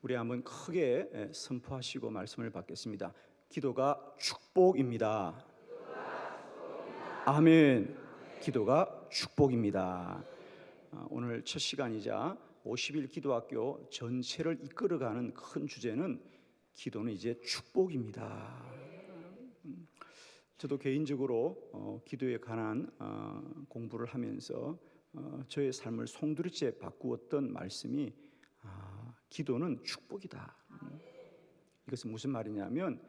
우리 한번 크게 선포하시고 말씀을 받겠습니다. 기도가 축복입니다. 아멘. 기도가 축복입니다. 오늘 첫 시간이자 50일 기도학교 전체를 이끌어가는 큰 주제는 기도는 이제 축복입니다. 저도 개인적으로 기도에 관한 공부를 하면서 저의 삶을 송두리째 바꾸었던 말씀이 기도는 축복이다. 이것은 무슨 말이냐면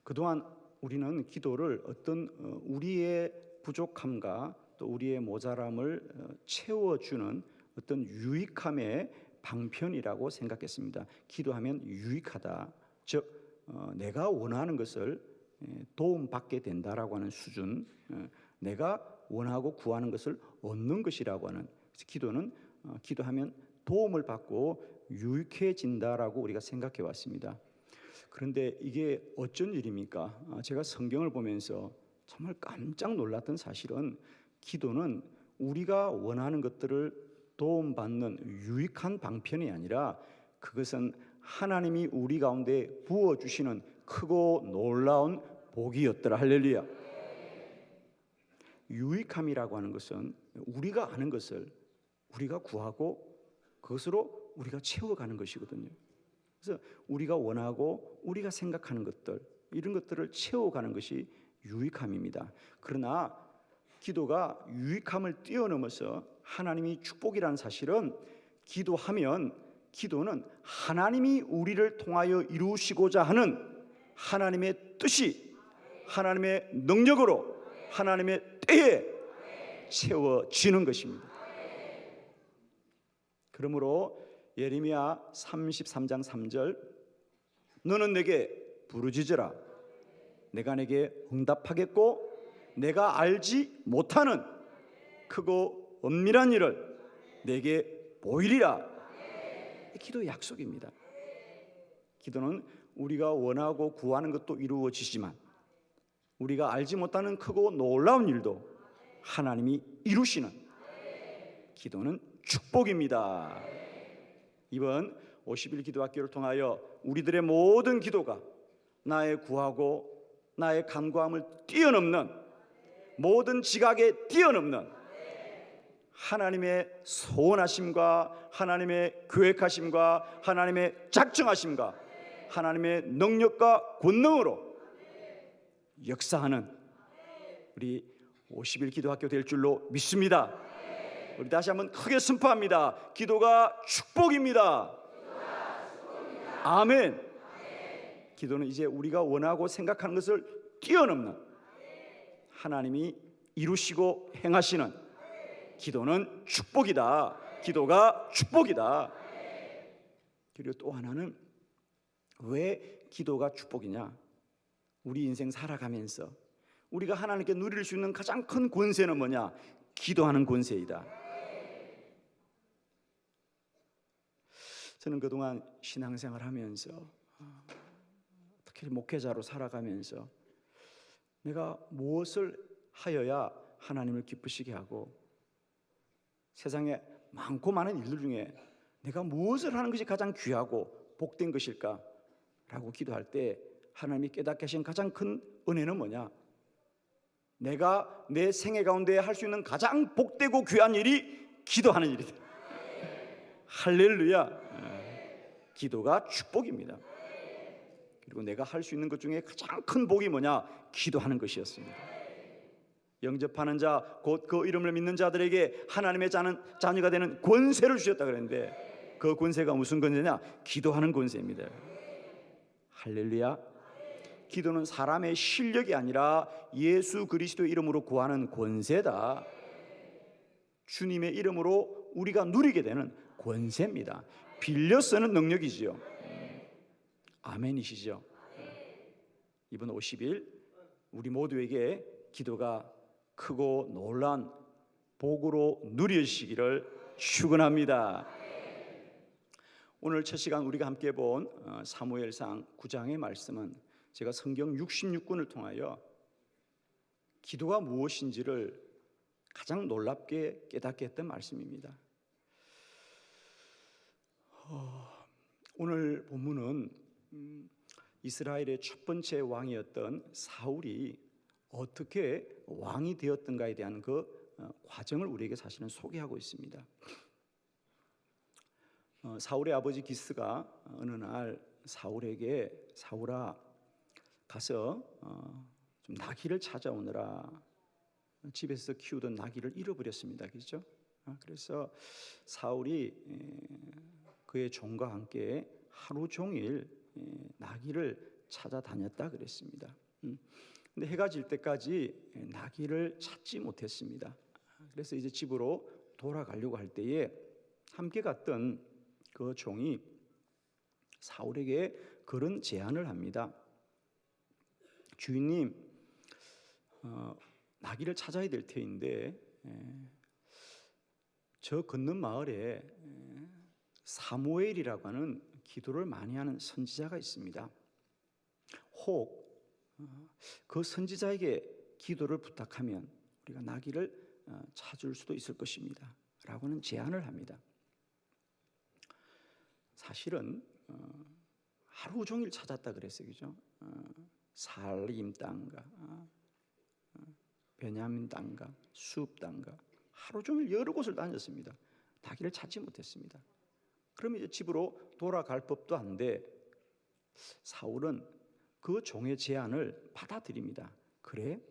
그동안 우리는 기도를 어떤 우리의 부족함과 또 우리의 모자람을 채워주는 어떤 유익함의 방편이라고 생각했습니다. 기도하면 유익하다, 즉 내가 원하는 것을 도움받게 된다라고 하는 수준, 내가 원하고 구하는 것을 얻는 것이라고 하는, 그래서 기도는 기도하면 도움을 받고 유익해진다라고 우리가 생각해 왔습니다. 그런데 이게 어쩐 일입니까? 제가 성경을 보면서 정말 깜짝 놀랐던 사실은 기도는 우리가 원하는 것들을 도움받는 유익한 방편이 아니라 그것은 하나님이 우리 가운데 부어주시는 크고 놀라운 복이었더라. 할렐루야. 유익함이라고 하는 것은 우리가 아는 것을 우리가 구하고 그것으로 우리가 채워가는 것이거든요. 그래서 우리가 원하고 우리가 생각하는 것들, 이런 것들을 채워가는 것이 유익함입니다. 그러나 기도가 유익함을 뛰어넘어서 하나님이 축복이라는 사실은, 기도하면 기도는 하나님이 우리를 통하여 이루시고자 하는 하나님의 뜻이 하나님의 능력으로 하나님의 때에 채워지는 것입니다. 그러므로 예레미야 33장 3절, 너는 내게 부르짖으라 내가 내게 응답하겠고 내가 알지 못하는 크고 엄밀한 일을 내게 보이리라. 기도의 약속입니다. 기도는 우리가 원하고 구하는 것도 이루어지지만 우리가 알지 못하는 크고 놀라운 일도 하나님이 이루시는, 기도는 축복입니다. 이번 50일 기도학교를 통하여 우리들의 모든 기도가 나의 구하고 나의 간구함을 뛰어넘는, 모든 지각에 뛰어넘는 하나님의 소원하심과 하나님의 계획하심과 하나님의 작정하심과 하나님의 능력과 권능으로 역사하는 우리 50일 기도학교 될 줄로 믿습니다. 우리 다시 한번 크게 선포합니다. 기도가 축복입니다. 아멘. 기도는 이제 우리가 원하고 생각하는 것을 뛰어넘는 하나님이 이루시고 행하시는, 기도는 축복이다. 기도가 축복이다. 그리고 또 하나는 왜 기도가 축복이냐? 우리 인생 살아가면서 우리가 하나님께 누릴 수 있는 가장 큰 권세는 뭐냐? 기도하는 권세이다. 저는 그동안 신앙생활 하면서, 특히 목회자로 살아가면서 내가 무엇을 하여야 하나님을 기쁘시게 하고 세상에 많고 많은 일들 중에 내가 무엇을 하는 것이 가장 귀하고 복된 것일까? 라고 기도할 때 하나님이 깨닫게 하신 가장 큰 은혜는 뭐냐? 내가 내 생애 가운데 할 수 있는 가장 복되고 귀한 일이 기도하는 일이다. 할렐루야. 기도가 축복입니다. 그리고 내가 할 수 있는 것 중에 가장 큰 복이 뭐냐? 기도하는 것이었습니다. 영접하는 자, 곧 그 이름을 믿는 자들에게 하나님의 자녀가 되는 권세를 주셨다 그랬는데, 그 권세가 무슨 권세냐? 기도하는 권세입니다. 할렐루야. 기도는 사람의 실력이 아니라 예수 그리스도의 이름으로 구하는 권세다. 주님의 이름으로 우리가 누리게 되는 권세입니다. 빌려 쓰는 능력이지요. 아멘이시죠? 이번 50일 우리 모두에게 기도가 크고 놀라운 복으로 누리시기를 축원합니다. 오늘 첫 시간 우리가 함께 본 사무엘상 9장의 말씀은 제가 성경 66권을 통하여 기도가 무엇인지를 가장 놀랍게 깨닫게 했던 말씀입니다. 오늘 본문은 이스라엘의 첫 번째 왕이었던 사울이 어떻게 왕이 되었던가에 대한 그 과정을 우리에게 사실은 소개하고 있습니다. 사울의 아버지 기스가 어느 날 사울에게 사울아 가서 좀 나귀를 찾아오느라 집에서 키우던 나귀를 잃어버렸습니다. 그렇죠? 그래서 사울이 그의 종과 함께 하루 종일 나귀를 찾아다녔다 그랬습니다. 근데 해가 질 때까지 나귀를 찾지 못했습니다. 그래서 이제 집으로 돌아가려고 할 때에 함께 갔던 그 종이 사울에게 그런 제안을 합니다. 주인님, 나귀를 찾아야 될 터인데 저 건넌 마을에 사무엘이라고 하는 기도를 많이 하는 선지자가 있습니다. 혹 그 선지자에게 기도를 부탁하면 우리가 나귀를 찾을 수도 있을 것입니다 라고는 제안을 합니다. 사실은 하루 종일 찾았다 그랬어요. 그죠? 살림 땅과 베냐민 땅과 숲 땅과 하루 종일 여러 곳을 다녔습니다. 나귀를 찾지 못했습니다. 그러면 이제 집으로 돌아갈 법도 한데 사울은 그 종의 제안을 받아들입니다. 그래?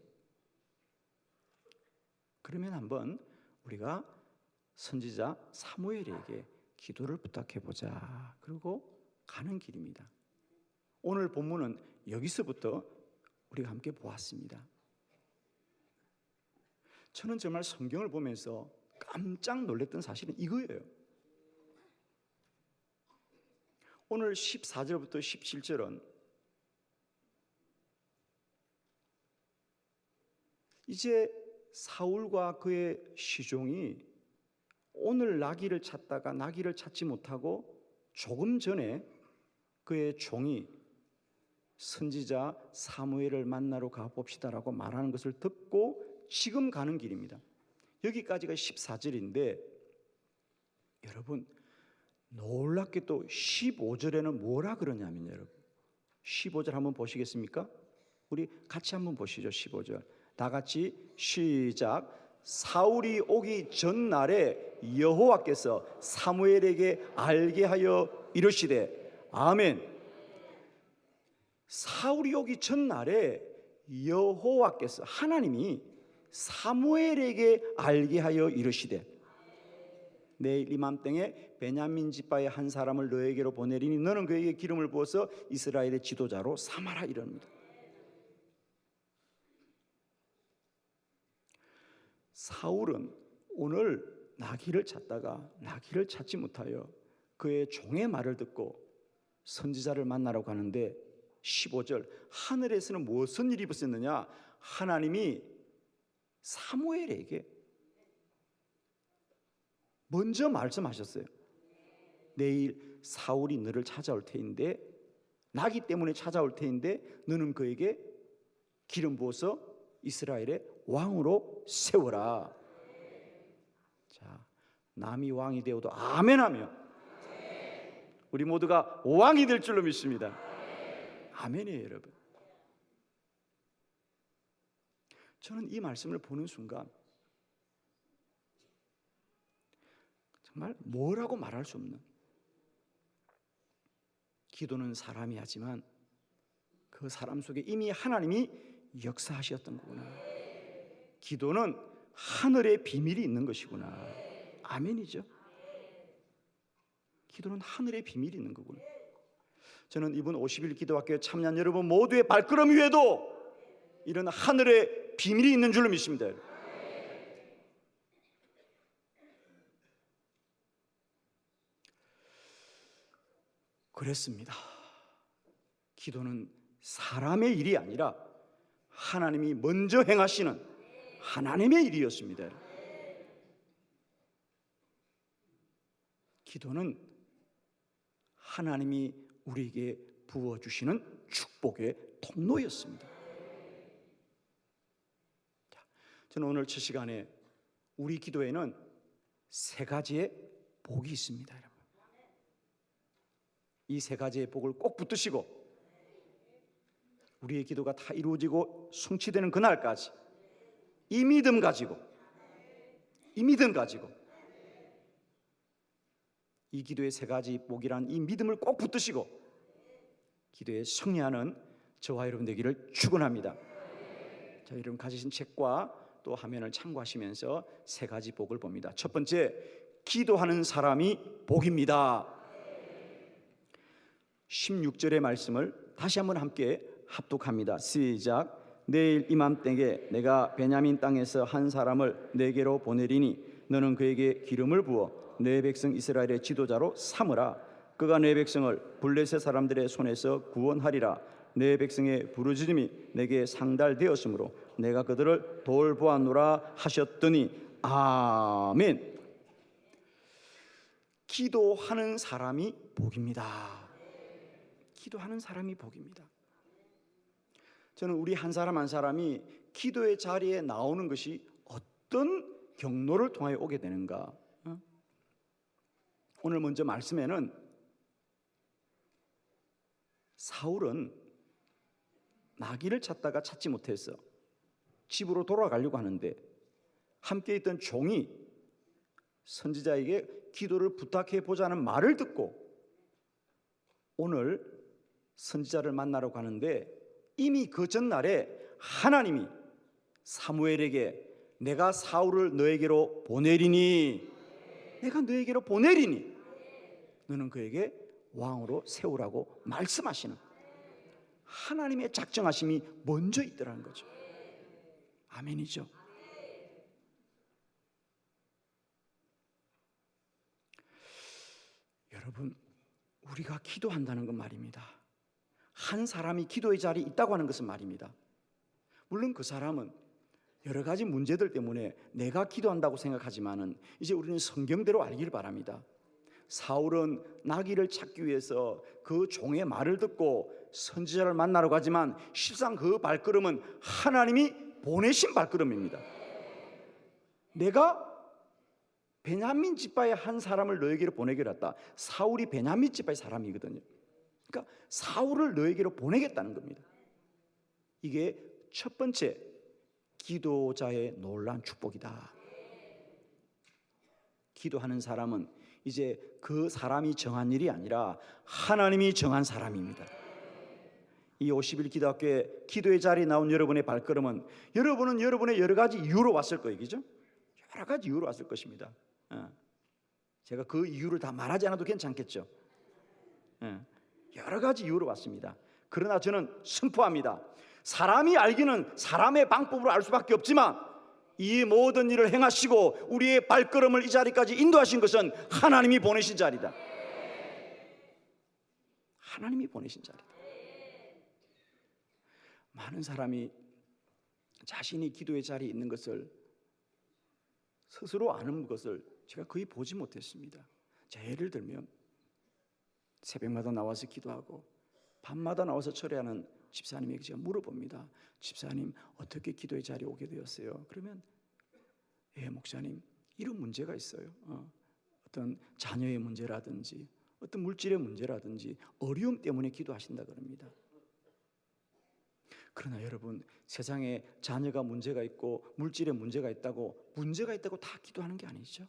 그러면 한번 우리가 선지자 사무엘에게 기도를 부탁해 보자. 그리고 가는 길입니다. 오늘 본문은 여기서부터 우리가 함께 보았습니다. 저는 정말 성경을 보면서 깜짝 놀랐던 사실은 이거예요. 오늘 14절부터 17절은 이제 사울과 그의 시종이 오늘 나귀를 찾다가 나귀를 찾지 못하고 조금 전에 그의 종이 선지자 사무엘을 만나러 가봅시다라고 말하는 것을 듣고 지금 가는 길입니다. 여기까지가 14절인데 여러분 놀랍게도 15절에는 뭐라 그러냐면 여러분 15절 한번 보시겠습니까? 우리 같이 한번 보시죠. 15절 다 같이 시작. 사울이 오기 전날에 여호와께서 사무엘에게 알게 하여 이르시되 아멘. 사울이 오기 전날에 여호와께서 하나님이 사무엘에게 알게 하여 이르시되 내일 이맘때에 베냐민 지파의 한 사람을 너에게로 보내리니 너는 그에게 기름을 부어서 이스라엘의 지도자로 삼아라 이럽니다. 사울은 오늘 나귀를 찾다가 나귀를 찾지 못하여 그의 종의 말을 듣고 선지자를 만나러 가는데 15절 하늘에서는 무슨 일이 있었느냐? 하나님이 사무엘에게 먼저 말씀하셨어요. 내일 사울이 너를 찾아올 테인데 나귀 때문에 찾아올 테인데 너는 그에게 기름 부어서 이스라엘의 왕으로 세워라. 자, 남이 왕이 되어도 아멘하며 우리 모두가 왕이 될 줄로 믿습니다. 아멘이에요, 여러분. 저는 이 말씀을 보는 순간 정말 뭐라고 말할 수 없는, 기도는 사람이 하지만 그 사람 속에 이미 하나님이 역사하셨던 거구나. 기도는 하늘의 비밀이 있는 것이구나. 아멘이죠. 기도는 하늘의 비밀이 있는 거구나. 저는 이번 50일 기도학교에 참여한 여러분 모두의 발걸음 위에도 이런 하늘의 비밀이 있는 줄로 믿습니다. 그랬습니다. 기도는 사람의 일이 아니라 하나님이 먼저 행하시는 하나님의 일이었습니다. 기도는 하나님이 우리에게 부어주시는 축복의 통로였습니다. 저는 오늘 첫 시간에 우리 기도에는 세 가지의 복이 있습니다. 여러분. 이 세 가지의 복을 꼭 붙드시고 우리의 기도가 다 이루어지고 성취되는 그날까지 이 믿음 가지고 이 기도의 세 가지 복이란 이 믿음을 꼭 붙드시고 기도에 승리하는 저와 여러분 되기를 축원합니다. 자, 여러분 가지신 책과 또 화면을 참고하시면서 세 가지 복을 봅니다. 첫 번째, 기도하는 사람이 복입니다. 16절의 말씀을 다시 한번 함께 합독합니다. 시작. 내일 이맘때에 내가 베냐민 땅에서 한 사람을 내게로 보내리니 너는 그에게 기름을 부어 내 백성 이스라엘의 지도자로 삼으라. 그가 내 백성을 블레셋 사람들의 손에서 구원하리라. 내 백성의 부르짖음이 내게 상달되었으므로 내가 그들을 돌보았노라 하셨더니 아멘. 기도하는 사람이 복입니다. 기도하는 사람이 복입니다. 저는 우리 한 사람 한 사람이 기도의 자리에 나오는 것이 어떤 경로를 통하여 오게 되는가. 오늘 먼저 말씀에는 사울은 나귀를 찾다가 찾지 못해서 집으로 돌아가려고 하는데 함께 있던 종이 선지자에게 기도를 부탁해 보자는 말을 듣고 오늘 선지자를 만나러 가는데 이미 그 전날에 하나님이 사무엘에게 내가 사울을 너에게로 보내리니 너는 그에게 왕으로 세우라고 말씀하시는 하나님의 작정하심이 먼저 있더라는 거죠. 아멘이죠. 여러분, 우리가 기도한다는 건 말입니다. 한 사람이 기도의 자리에 있다고 하는 것은 말입니다. 물론 그 사람은 여러 가지 문제들 때문에 내가 기도한다고 생각하지만은 이제 우리는 성경대로 알기를 바랍니다. 사울은 나귀를 찾기 위해서 그 종의 말을 듣고 선지자를 만나러 가지만 실상 그 발걸음은 하나님이 보내신 발걸음입니다. 내가 베냐민 지파의 한 사람을 너에게로 보내기로 했다. 사울이 베냐민 지파의 사람이거든요. 그러니까 사울을 너에게로 보내겠다는 겁니다. 이게 첫 번째 기도자의 놀라운 축복이다. 기도하는 사람은 이제 그 사람이 정한 일이 아니라 하나님이 정한 사람입니다. 이 50일 기도학교에 기도의 자리에 나온 여러분의 발걸음은 여러분은 여러분의 여러 가지 이유로 왔을 거예요. 그죠? 여러 가지 이유로 왔을 것입니다. 제가 그 이유를 다 말하지 않아도 괜찮겠죠. 여러 가지 이유로 왔습니다. 그러나 저는 선포합니다. 사람이 알기는 사람의 방법으로 알 수밖에 없지만 이 모든 일을 행하시고 우리의 발걸음을 이 자리까지 인도하신 것은 하나님이 보내신 자리다. 하나님이 보내신 자리다. 많은 사람이 자신이 기도의 자리에 있는 것을 스스로 아는 것을 제가 거의 보지 못했습니다. 자, 예를 들면 새벽마다 나와서 기도하고 밤마다 나와서 철회하는 집사님에게 제가 물어봅니다. 집사님, 어떻게 기도의 자리에 오게 되었어요? 그러면 목사님, 이런 문제가 있어요. 어떤 자녀의 문제라든지 어떤 물질의 문제라든지 어려움 때문에 기도하신다 그럽니다. 그러나 여러분, 세상에 자녀가 문제가 있고 물질에 문제가 있다고 다 기도하는 게 아니죠.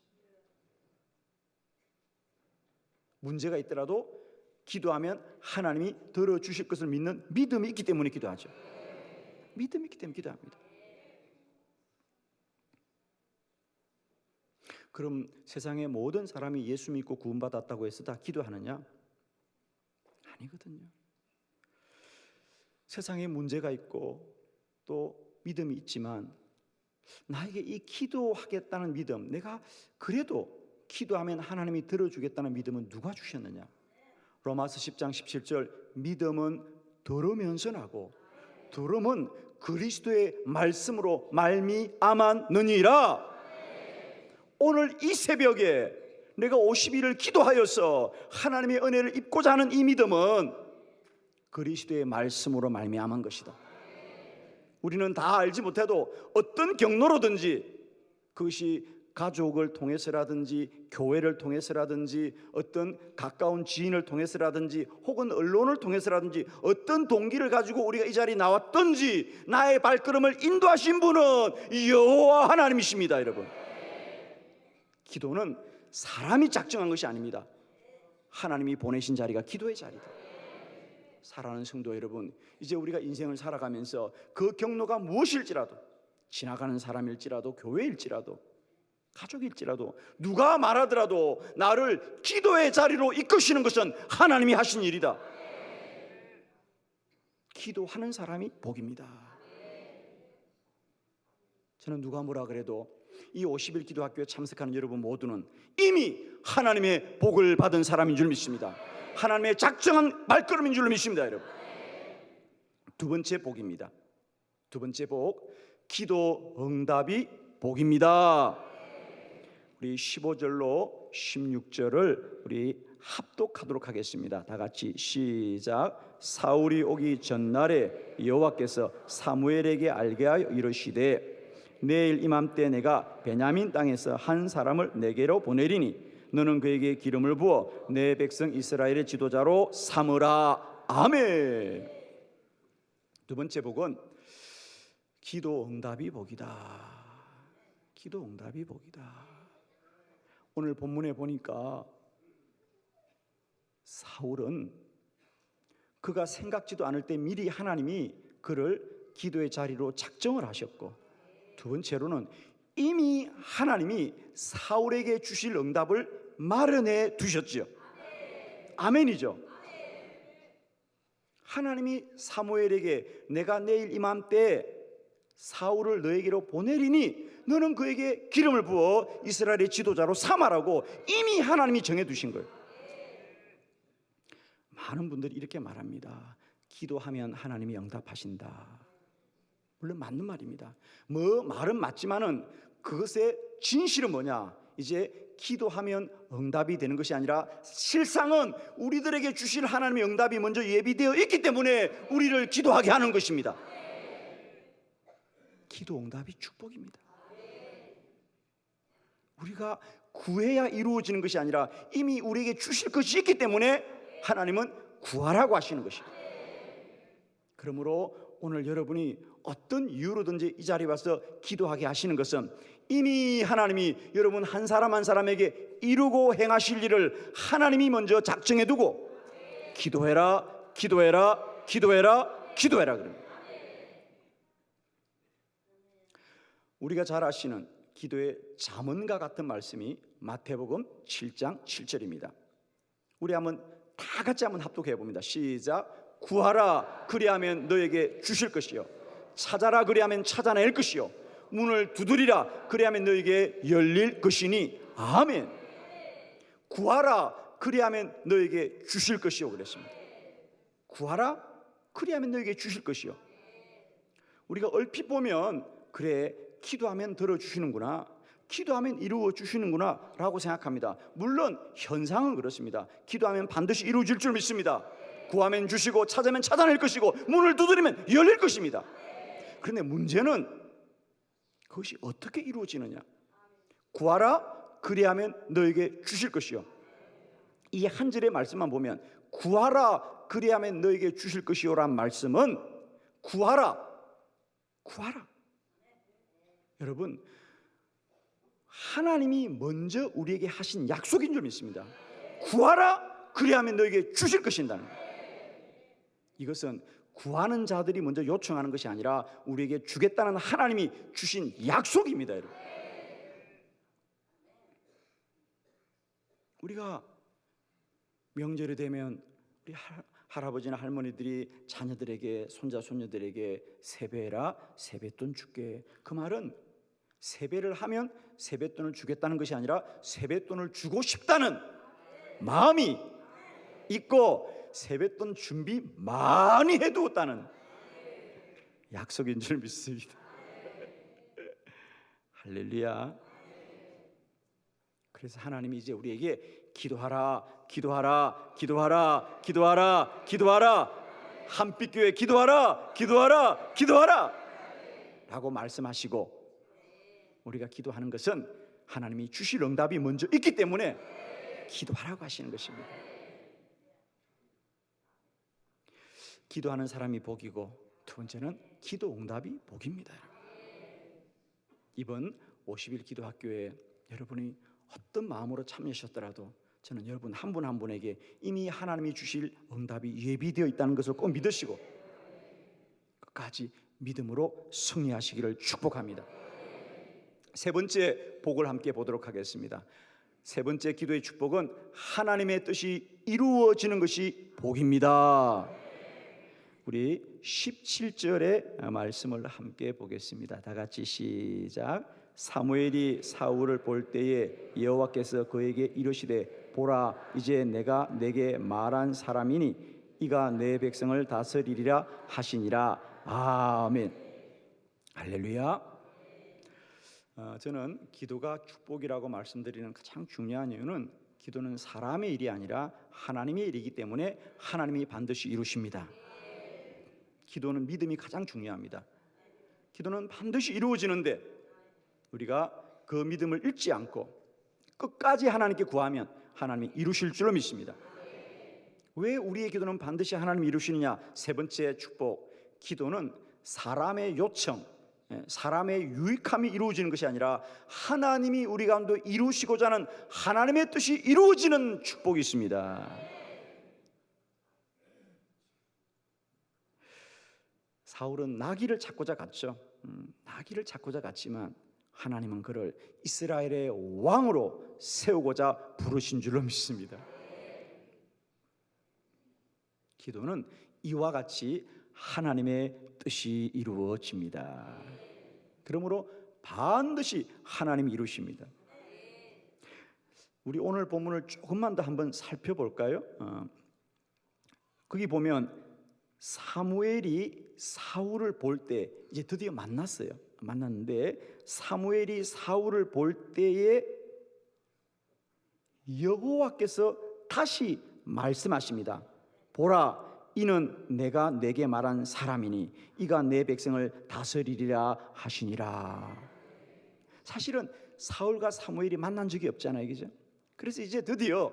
문제가 있더라도 기도하면 하나님이 들어주실 것을 믿는 믿음이 있기 때문에 기도하죠. 믿음이 있기 때문에 기도합니다. 그럼 세상의 모든 사람이 예수 믿고 구원받았다고 해서 다 기도하느냐? 아니거든요. 세상에 문제가 있고 또 믿음이 있지만 나에게 이 기도하겠다는 믿음, 내가 그래도 기도하면 하나님이 들어주겠다는 믿음은 누가 주셨느냐? 로마서 10장 17절, 믿음은 들으면서 나고 들음은 그리스도의 말씀으로 말미암았느니라. 오늘 이 새벽에 내가 50일을 기도하여서 하나님의 은혜를 입고자 하는 이 믿음은 그리스도의 말씀으로 말미암은 것이다. 우리는 다 알지 못해도 어떤 경로로든지 그것이 가족을 통해서라든지 교회를 통해서라든지 어떤 가까운 지인을 통해서라든지 혹은 언론을 통해서라든지 어떤 동기를 가지고 우리가 이 자리에 나왔든지 나의 발걸음을 인도하신 분은 여호와 하나님이십니다. 여러분, 기도는 사람이 작정한 것이 아닙니다. 하나님이 보내신 자리가 기도의 자리다. 사랑하는 성도 여러분, 이제 우리가 인생을 살아가면서 그 경로가 무엇일지라도, 지나가는 사람일지라도, 교회일지라도, 가족일지라도, 누가 말하더라도 나를 기도의 자리로 이끄시는 것은 하나님이 하신 일이다. 기도하는 사람이 복입니다. 저는 누가 뭐라 그래도 이 50일 기도학교에 참석하는 여러분 모두는 이미 하나님의 복을 받은 사람인 줄 믿습니다. 하나님의 작정한 발걸음인 줄 믿습니다. 여러분, 두 번째 복입니다. 두 번째 복, 기도 응답이 복입니다. 우리 15절로 16절을 우리 합독하도록 하겠습니다. 다 같이 시작. 사울이 오기 전날에 여호와께서 사무엘에게 알게 하여 이르시되 내일 이맘때 내가 베냐민 땅에서 한 사람을 내게로 보내리니 너는 그에게 기름을 부어 내 백성 이스라엘의 지도자로 삼으라. 아멘. 두 번째 복은 기도 응답이 복이다. 기도 응답이 복이다. 오늘 본문에 보니까 사울은 그가 생각지도 않을 때 미리 하나님이 그를 기도의 자리로 작정을 하셨고, 두 번째로는 이미 하나님이 사울에게 주실 응답을 마련해 두셨죠. 아멘이죠. 하나님이 사무엘에게 내가 내일 이맘때 사울을 너에게로 보내리니 너는 그에게 기름을 부어 이스라엘의 지도자로 삼아라고 이미 하나님이 정해두신 거예요. 많은 분들이 이렇게 말합니다. 기도하면 하나님이 응답하신다. 물론 맞는 말입니다. 말은 맞지만은 그것의 진실은 뭐냐? 이제 기도하면 응답이 되는 것이 아니라 실상은 우리들에게 주실 하나님의 응답이 먼저 예비되어 있기 때문에 우리를 기도하게 하는 것입니다. 기도 응답이 축복입니다. 우리가 구해야 이루어지는 것이 아니라 이미 우리에게 주실 것이 있기 때문에 하나님은 구하라고 하시는 것입니다. 그러므로 오늘 여러분이 어떤 이유로든지 이 자리에 와서 기도하게 하시는 것은 이미 하나님이 여러분 한 사람 한 사람에게 이루고 행하실 일을 하나님이 먼저 작정해 두고 기도해라, 기도해라, 기도해라, 기도해라 그럽니다. 우리가 잘 아시는 기도의 잠언과 같은 말씀이 마태복음 7장 7절입니다. 우리 다 같이 한번 합독해 봅니다. 시작. 구하라 그리하면 너에게 주실 것이요 찾아라 그리하면 찾아낼 것이요 문을 두드리라 그리하면 너에게 열릴 것이니. 아멘. 구하라 그리하면 너에게 주실 것이요 그랬습니다. 구하라 그리하면 너에게 주실 것이요. 우리가 얼핏 보면 그래 기도하면 들어주시는구나, 기도하면 이루어 주시는구나 라고 생각합니다. 물론 현상은 그렇습니다. 기도하면 반드시 이루어질 줄 믿습니다. 구하면 주시고 찾으면 찾아낼 것이고 문을 두드리면 열릴 것입니다. 그런데 문제는 그것이 어떻게 이루어지느냐. 구하라 그리하면 너에게 주실 것이요. 이 한 절의 말씀만 보면 구하라 그리하면 너에게 주실 것이요란 말씀은 구하라 여러분 하나님이 먼저 우리에게 하신 약속인 줄 믿습니다. 구하라 그리하면 너에게 주실 것인다는 거예요. 이것은 구하는 자들이 먼저 요청하는 것이 아니라 우리에게 주겠다는 하나님이 주신 약속입니다. 여러분, 우리가 명절이 되면 우리 할아버지나 할머니들이 자녀들에게 손자 손녀들에게 세배해라, 세뱃돈 줄게. 그 말은 세배를 하면 세뱃돈을 주겠다는 것이 아니라 세뱃돈을 주고 싶다는 마음이 있고 세뱃돈 준비 많이 해두었다는 약속인 줄 믿습니다. 할렐루야. 그래서 하나님이 이제 우리에게 기도하라, 기도하라, 기도하라, 기도하라, 기도하라, 한빛교회 기도하라, 기도하라, 기도하라 라고 말씀하시고, 우리가 기도하는 것은 하나님이 주실 응답이 먼저 있기 때문에 기도하라고 하시는 것입니다. 기도하는 사람이 복이고, 두 번째는 기도 응답이 복입니다. 이번 50일 기도학교에 여러분이 어떤 마음으로 참여하셨더라도 저는 여러분 한 분 한 분에게 이미 하나님이 주실 응답이 예비되어 있다는 것을 꼭 믿으시고 끝까지 믿음으로 승리하시기를 축복합니다. 세 번째 복을 함께 보도록 하겠습니다. 세 번째 기도의 축복은 하나님의 뜻이 이루어지는 것이 복입니다. 우리 17절의 말씀을 함께 보겠습니다. 다 같이 시작. 사무엘이 사울을 볼 때에 여호와께서 그에게 이르시되 보라 이제 내가 내게 말한 사람이니 이가 내 백성을 다스리리라 하시니라. 아멘. 할렐루야. 저는 기도가 축복이라고 말씀드리는 가장 중요한 이유는 기도는 사람의 일이 아니라 하나님의 일이기 때문에 하나님이 반드시 이루십니다. 기도는 믿음이 가장 중요합니다. 기도는 반드시 이루어지는데 우리가 그 믿음을 잃지 않고 끝까지 하나님께 구하면 하나님이 이루실 줄로 믿습니다. 왜 우리의 기도는 반드시 하나님이 이루시느냐? 세 번째 축복, 기도는 사람의 요청, 사람의 유익함이 이루어지는 것이 아니라 하나님이 우리 가운데 이루시고자 하는 하나님의 뜻이 이루어지는 축복이 있습니다. 사울은 나귀를 찾고자 갔죠. 나귀를 찾고자 갔지만 하나님은 그를 이스라엘의 왕으로 세우고자 부르신 줄로 믿습니다. 기도는 이와 같이 하나님의 뜻이 이루어집니다. 그러므로 반드시 하나님이 이루십니다. 우리 오늘 본문을 조금만 더 한번 살펴볼까요? 거기 보면 사무엘이 사울을 볼 때 이제 드디어 만났는데 사무엘이 사울을 볼 때에 여호와께서 다시 말씀하십니다. 보라 이는 내가 내게 말한 사람이니 이가 내 백성을 다스리리라 하시니라. 사실은 사울과 사무엘이 만난 적이 없잖아요, 그죠? 그래서 이제 드디어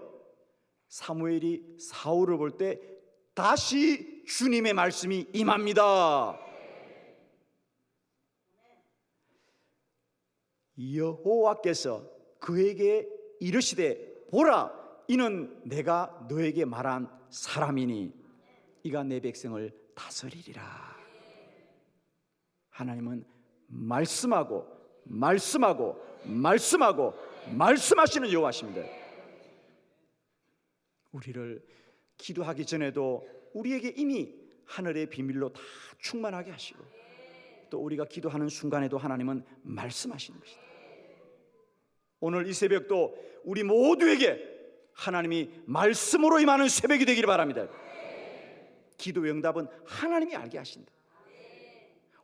사무엘이 사울을 볼 때 다시 주님의 말씀이 임합니다. 여호와께서 그에게 이르시되 보라 이는 내가 너에게 말한 사람이니 이가 내 백성을 다스리리라. 하나님은 말씀하고 말씀하시는 여호와십니다. 우리를 기도하기 전에도 우리에게 이미 하늘의 비밀로 다 충만하게 하시고 또 우리가 기도하는 순간에도 하나님은 말씀하시는 것이다. 오늘 이 새벽도 우리 모두에게 하나님이 말씀으로 임하는 새벽이 되기를 바랍니다. 기도의 응답은 하나님이 알게 하신다.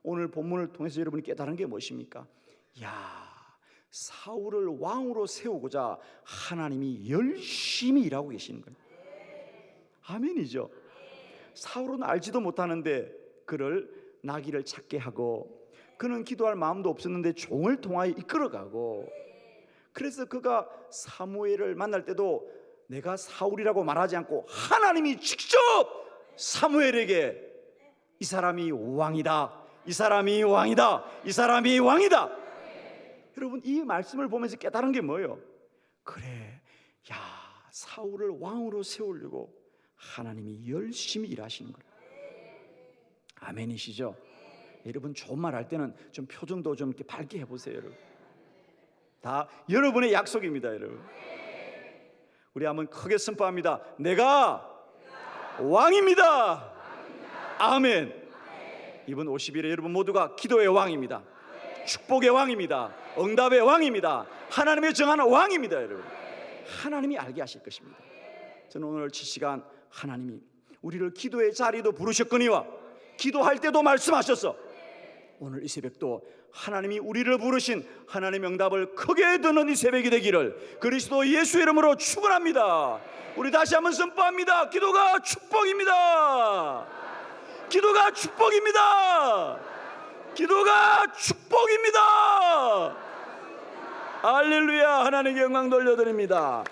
오늘 본문을 통해서 여러분이 깨달은 게 무엇입니까? 사울을 왕으로 세우고자 하나님이 열심히 일하고 계시는 거예요. 아멘이죠. 사울은 알지도 못하는데 그를 나귀를 찾게 하고 그는 기도할 마음도 없었는데 종을 통하여 이끌어가고 그래서 그가 사무엘을 만날 때도 내가 사울이라고 말하지 않고 하나님이 직접 사무엘에게 이 사람이 왕이다, 이 사람이 왕이다, 이 사람이 왕이다. 여러분 이 말씀을 보면서 깨달은 게 뭐예요? 그래, 사울을 왕으로 세우려고 하나님이 열심히 일하시는 거예요. 아멘이시죠? 여러분 좋은 말 할 때는 좀 표정도 좀 이렇게 밝게 해보세요. 여러분 다 여러분의 약속입니다. 여러분 우리 한번 크게 선포합니다. 내가 왕입니다. 아멘. 이번 50일에 여러분 모두가 기도의 왕입니다. 축복의 왕입니다. 응답의 왕입니다. 하나님의 정하는 왕입니다. 여러분 하나님이 알게 하실 것입니다. 저는 오늘 7시간 하나님이 우리를 기도의 자리도 부르셨거니와 기도할 때도 말씀하셨어. 오늘 이 새벽도 하나님이 우리를 부르신 하나님의 응답을 크게 듣는 이 새벽이 되기를 그리스도 예수 이름으로 축원합니다. 우리 다시 한번 선포합니다. 기도가 축복입니다. 기도가 축복입니다. 기도가 축복입니다. 할렐루야. 하나님께 영광 돌려드립니다.